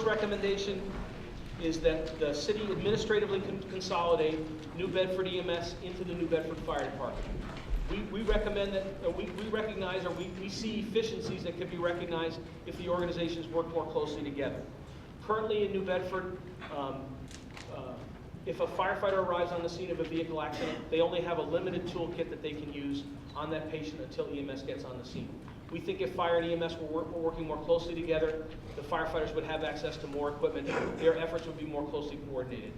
recommendation is that the city administratively consolidate New Bedford EMS into the New Bedford Fire Department. We recommend that, we recognize, or we see efficiencies that can be recognized if the organizations work more closely together. Currently in New Bedford, if a firefighter arrives on the scene of a vehicle accident, they only have a limited toolkit that they can use on that patient until EMS gets on the scene. We think if fire and EMS were working more closely together, the firefighters would have access to more equipment. Their efforts would be more closely coordinated.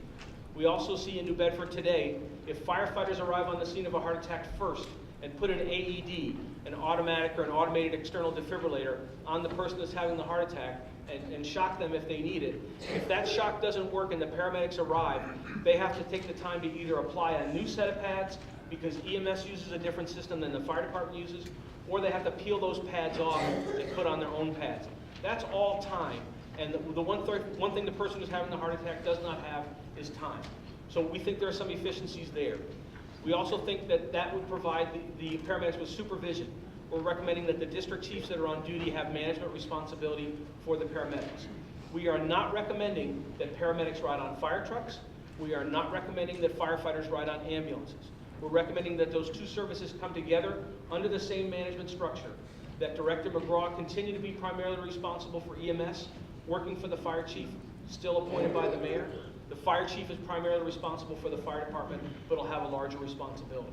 We also see in New Bedford today, if firefighters arrive on the scene of a heart attack first and put an AED, an automatic or an automated external defibrillator, on the person that's having the heart attack and shock them if they need it, if that shock doesn't work and the paramedics arrive, they have to take the time to either apply a new set of pads because EMS uses a different system than the fire department uses, or they have to peel those pads off and put on their own pads. That's all time. And the one thing the person who's having the heart attack does not have is time. So we think there are some efficiencies there. We also think that that would provide the paramedics with supervision. We're recommending that the district chiefs that are on duty have management responsibility for the paramedics. We are not recommending that paramedics ride on fire trucks. We are not recommending that firefighters ride on ambulances. We're recommending that those two services come together under the same management structure, that Director McGraw continue to be primarily responsible for EMS, working for the fire chief, still appointed by the mayor. The fire chief is primarily responsible for the fire department, but will have a larger responsibility.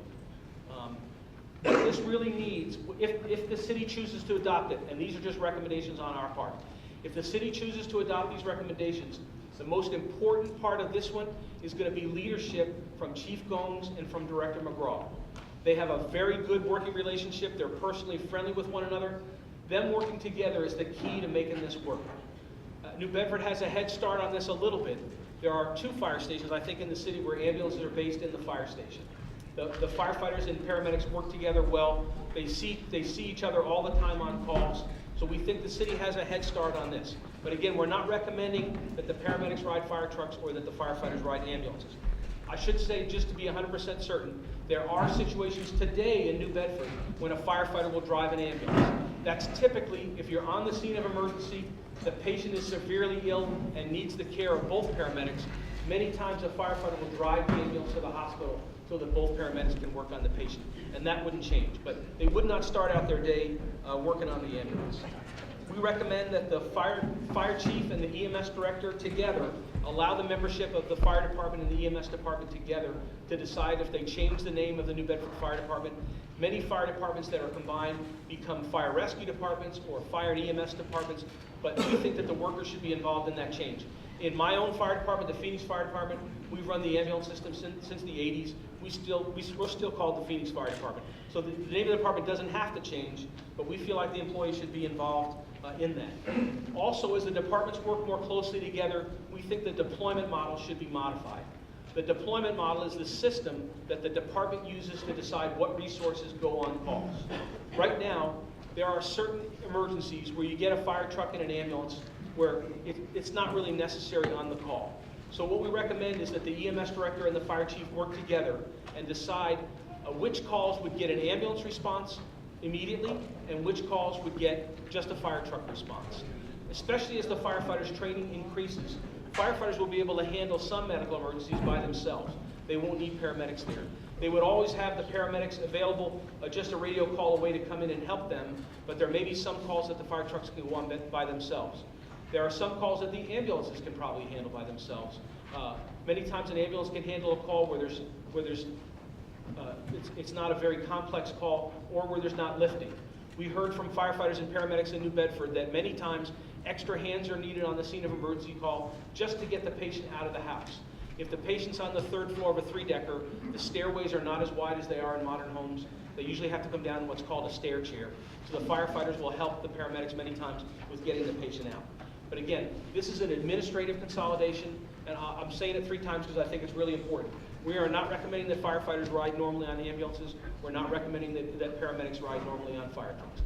What this really needs, if the city chooses to adopt it, and these are just recommendations on our part, if the city chooses to adopt these recommendations, the most important part of this one is going to be leadership from Chief Gomes and from Director McGraw. They have a very good working relationship. They're personally friendly with one another. Them working together is the key to making this work. New Bedford has a head start on this a little bit. There are 2 fire stations, I think, in the city where ambulances are based in the fire station. The firefighters and paramedics work together well. They see each other all the time on calls. So we think the city has a head start on this. But again, we're not recommending that the paramedics ride fire trucks or that the firefighters ride ambulances. I should say, just to be 100% certain, there are situations today in New Bedford when a firefighter will drive an ambulance. That's typically if you're on the scene of emergency, the patient is severely ill and needs the care of both paramedics. Many times a firefighter will drive the ambulance to the hospital so that both paramedics can work on the patient. And that wouldn't change. But they would not start out their day working on the ambulance. We recommend that the fire chief and the EMS director together allow the membership of the fire department and the EMS department together to decide if they change the name of the New Bedford Fire Department. Many fire departments that are combined become fire rescue departments or fire and EMS departments, but we think that the workers should be involved in that change. In my own fire department, the Phoenix Fire Department, we've run the ambulance system since the 80s. We're still called the Phoenix Fire Department. So the name of the department doesn't have to change, but we feel like the employees should be involved in that. Also, as the departments work more closely together, we think the deployment model should be modified. The deployment model is the system that the department uses to decide what resources go on calls. Right now, there are certain emergencies where you get a fire truck and an ambulance where it's not really necessary on the call. So what we recommend is that the EMS director and the fire chief work together and decide which calls would get an ambulance response immediately and which calls would get just a fire truck response. Especially as the firefighters' training increases, firefighters will be able to handle some medical emergencies by themselves. They won't need paramedics there. They would always have the paramedics available just a radio call away to come in and help them, but there may be some calls that the fire trucks can go on by themselves. There are some calls that the ambulances can probably handle by themselves. Many times an ambulance can handle a call where it's not a very complex call or where there's not lifting. We heard from firefighters and paramedics in New Bedford that many times extra hands are needed on the scene of emergency call just to get the patient out of the house. If the patient's on the 3rd floor of a 3-decker, the stairways are not as wide as they are in modern homes. They usually have to come down in what's called a stair chair. So the firefighters will help the paramedics many times with getting the patient out. But again, this is an administrative consolidation, and I'm saying it 3 times because I think it's really important. We are not recommending that firefighters ride normally on ambulances. We're not recommending that paramedics ride normally on fire trucks.